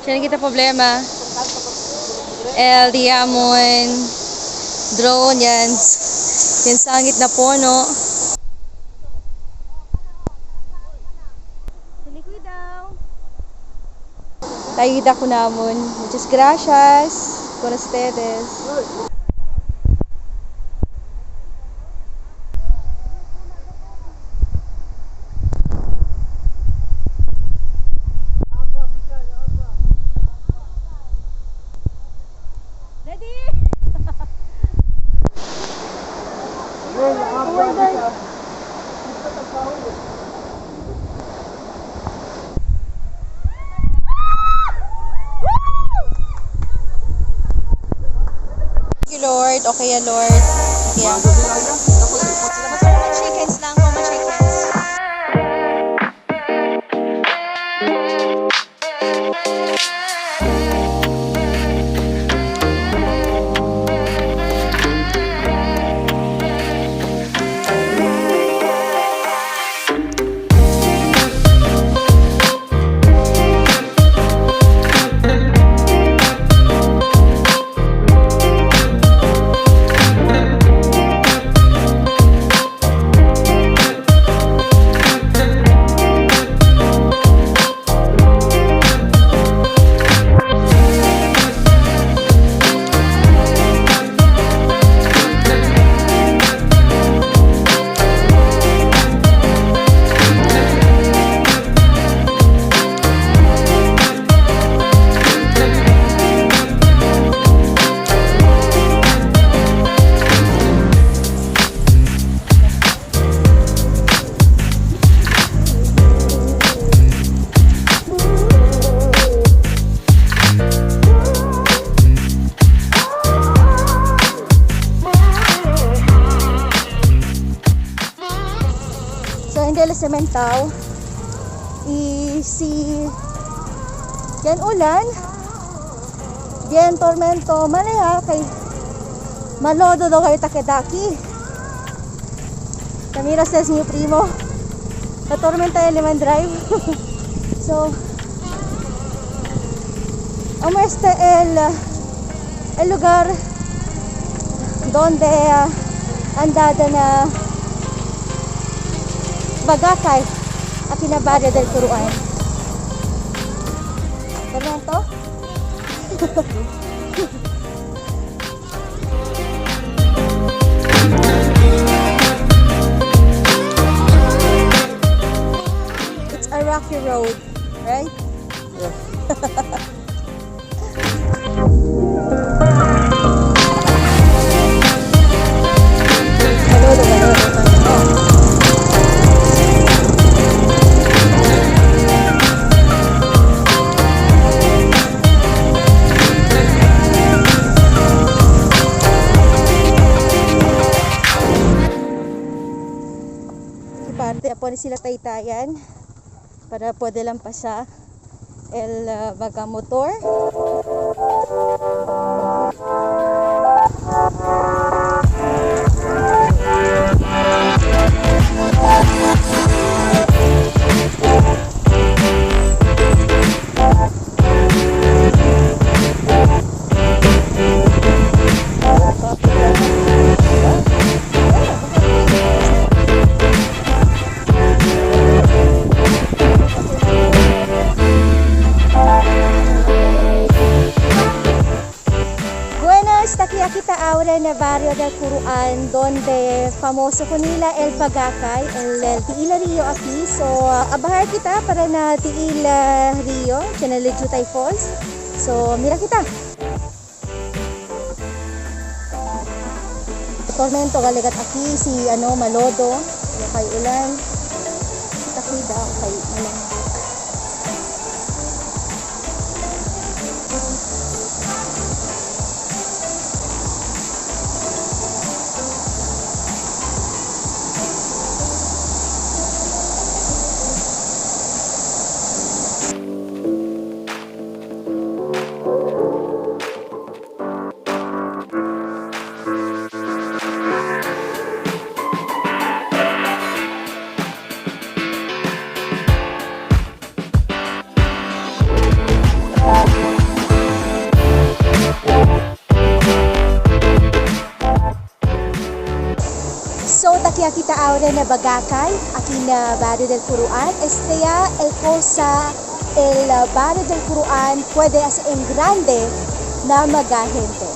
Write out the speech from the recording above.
Sino kita problema? El Diamond, drone yan. Yan sangit na puno. Salikoy daw. Tayida ko namon. Muchas gracias con ustedes. Thank you, Lord. Okay, Lord. Yeah. Chickens lang, mama chickens. Del Cementao si yan ulan yan tormento maleha kay malodo daw kayo takedaki Camiras del mi primo la tormenta de Lemon Drive so el lugar donde andada na Bagakay, aquí na barrio del Curuan. Tormento? It's a rocky road, right? Yeah. Parte po sila taytayan para pwede lang pa sa el baga motor. Kita ahora en el barrio del Curuan donde famoso con nila el Bagakay, el Tiila Rio aquí. So abahar kita para na Tiila Rio, Chanalejutay Falls. So mira kita. Tormento galigat aquí si Malodo, kay ulan. Takida kay ulan. aquí está ahora na Bagakay, aquí na Barrio del Puruan. Esteya el cosa, el Barrio del Puruan puede hacer en grande na magahente.